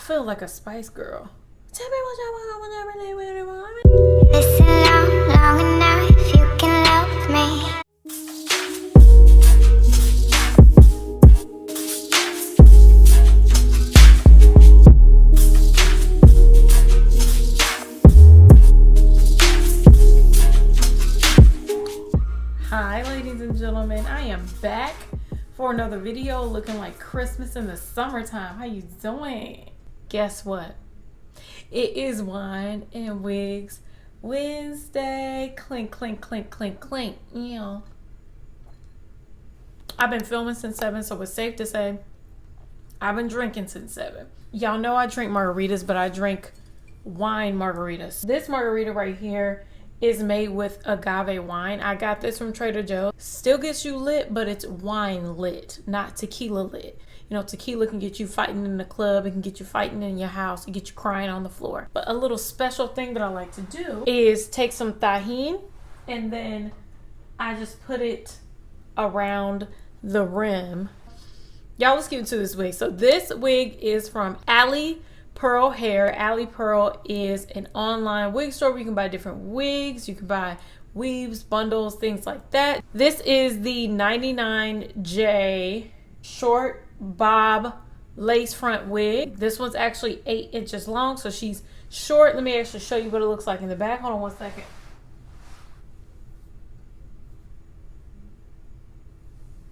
feel like a Spice Girl. Tell me what you want, what you really, really want. Listen long enough, you can love me. Hi ladies and gentlemen, I am back for another video looking like Christmas in the summertime. How you doing? Guess what? It is Wine and Wigs Wednesday. Clink, clink, clink, clink, clink. Yeah. I've been filming since 7, so it's safe to say I've been drinking since 7. Y'all know I drink margaritas, but I drink wine margaritas. This margarita right here is made with agave wine. I got this from Trader Joe's. Still gets you lit, but it's wine lit, not tequila lit. You know, tequila can get you fighting in the club. It can get you fighting in your house. It can get you crying on the floor. But a little special thing that I like to do is take some tajin and then I just put it around the rim. Y'all, let's get into this wig. So this wig is from AliPearl Hair. AliPearl is an online wig store where you can buy different wigs. You can buy weaves, bundles, things like that. This is the 99J short bob lace front wig. This one's actually 8 inches long, so she's short. Let me actually show you what it looks like in the back. Hold on one second.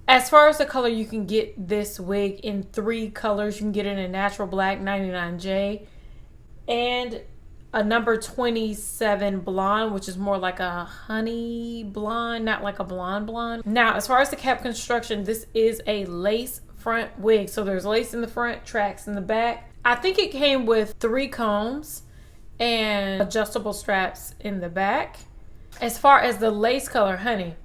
As far as the color, you can get this wig in 3 colors. You can get it in natural black, 99J, and a number 27 blonde, which is more like a honey blonde, not like a blonde blonde. Now, as far as the cap construction, this is a lace front wig. So there's lace in the front, tracks in the back. I think it came with 3 combs and adjustable straps in the back. As far as the lace color, honey,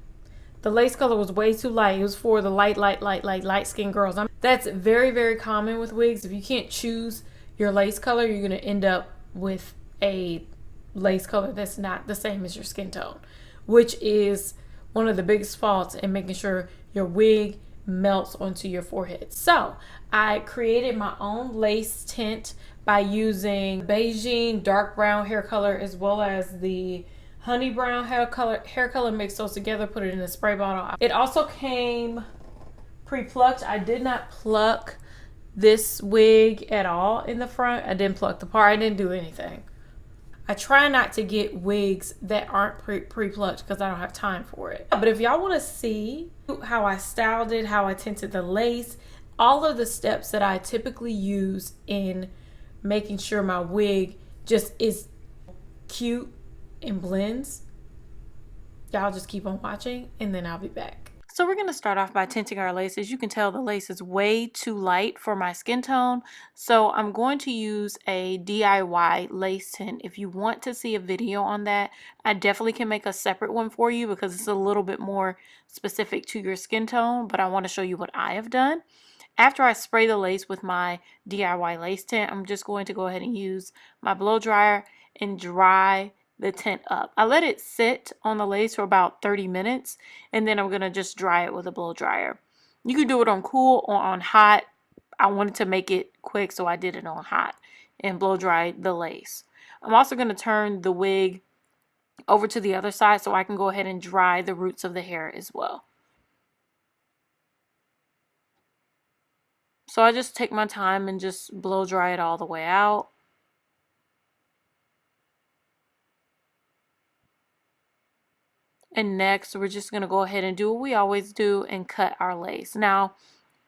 the lace color was way too light. It was for the light skin girls. That's very, very common with wigs. If you can't choose your lace color, you're going to end up with a lace color that's not the same as your skin tone, which is one of the biggest faults in making sure your wig melts onto your forehead. So I created my own lace tint by using Beijing dark brown hair color as well as the honey brown hair color, mix those together, put it in a spray bottle. It also came pre-plucked. I did not pluck this wig at all in the front. I didn't pluck the part. I didn't do anything. I try not to get wigs that aren't pre-plucked because I don't have time for it. But if y'all want to see how I styled it, how I tinted the lace, all of the steps that I typically use in making sure my wig just is cute and blends, y'all just keep on watching and then I'll be back. So we're going to start off by tinting our lace. As you can tell, the lace is way too light for my skin tone, so I'm going to use a DIY lace tint. If you want to see a video on that, I definitely can make a separate one for you because it's a little bit more specific to your skin tone, but I want to show you what I have done. After I spray the lace with my DIY lace tint, I'm just going to go ahead and use my blow dryer and dry the tint up. I let it sit on the lace for about 30 minutes and then I'm going to just dry it with a blow dryer. You can do it on cool or on hot. I wanted to make it quick, so I did it on hot and blow dry the lace. I'm also going to turn the wig over to the other side so I can go ahead and dry the roots of the hair as well. So I just take my time and just blow dry it all the way out. And next, we're just going to go ahead and do what we always do and cut our lace. Now,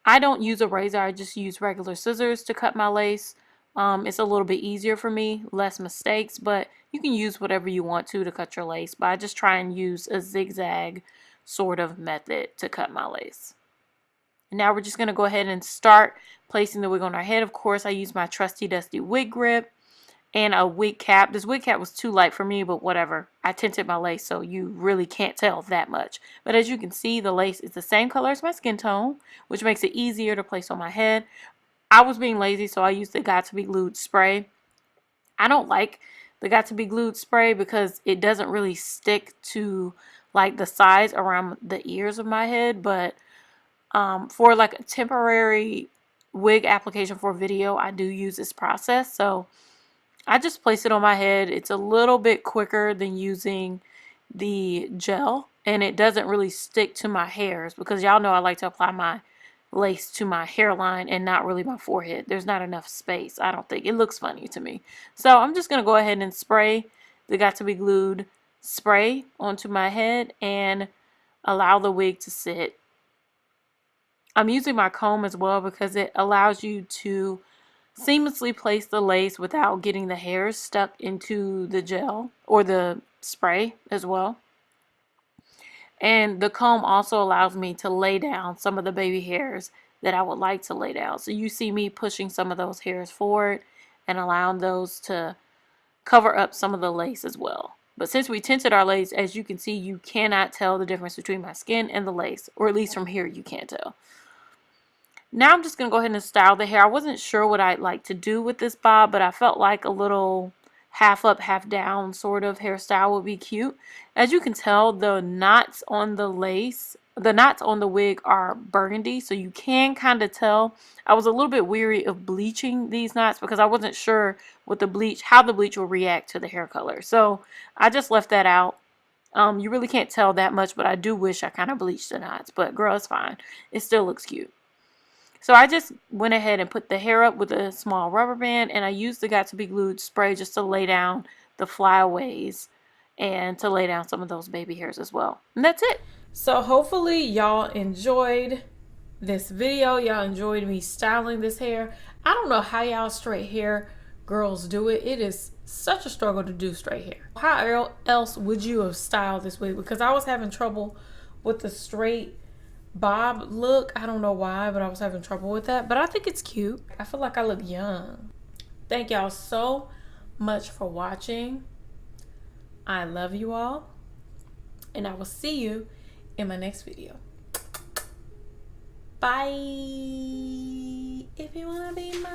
I don't use a razor. I just use regular scissors to cut my lace. It's a little bit easier for me, less mistakes, but you can use whatever you want to cut your lace. But I just try and use a zigzag sort of method to cut my lace. And now we're just going to go ahead and start placing the wig on our head. Of course, I use my trusty dusty wig grip and a wig cap. This wig cap was too light for me, but whatever. I tinted my lace, so you really can't tell that much. But as you can see, the lace is the same color as my skin tone, which makes it easier to place on my head. I was being lazy, so I used the Got to Be Glued spray. I don't like the Got to Be Glued spray because it doesn't really stick to like the sides around the ears of my head, but for like a temporary wig application for video, I do use this process. So I just place it on my head. It's a little bit quicker than using the gel, and it doesn't really stick to my hairs because y'all know I like to apply my lace to my hairline and not really my forehead. There's not enough space. I don't think it looks funny to me. So I'm just going to go ahead and spray the Got to Be Glued spray onto my head and allow the wig to sit. I'm using my comb as well because it allows you to seamlessly place the lace without getting the hairs stuck into the gel or the spray as well. And the comb also allows me to lay down some of the baby hairs that I would like to lay down. So you see me pushing some of those hairs forward and allowing those to cover up some of the lace as well. But since we tinted our lace, as you can see, you cannot tell the difference between my skin and the lace, or at least from here you can't tell. Now I'm just going to go ahead and style the hair. I wasn't sure what I'd like to do with this bob, but I felt like a little half up, half down sort of hairstyle would be cute. As you can tell, the knots on the lace, the knots on the wig are burgundy, so you can kind of tell. I was a little bit weary of bleaching these knots because I wasn't sure with the bleach, how the bleach will react to the hair color. So I just left that out. You really can't tell that much, but I do wish I kind of bleached the knots, but girl, it's fine. It still looks cute. So I just went ahead and put the hair up with a small rubber band, and I used the Got to Be Glued spray just to lay down the flyaways and to lay down some of those baby hairs as well. And that's it. So hopefully y'all enjoyed this video. Y'all enjoyed me styling this hair. I don't know how y'all straight hair girls do it. It is such a struggle to do straight hair. How else would you have styled this wig? Because I was having trouble with the straight bob look. I don't know why, but I was having trouble with that. But I think it's cute. I feel like I look young. Thank y'all so much for watching. I love you all. And I will see you in my next video. Bye. If you want to be my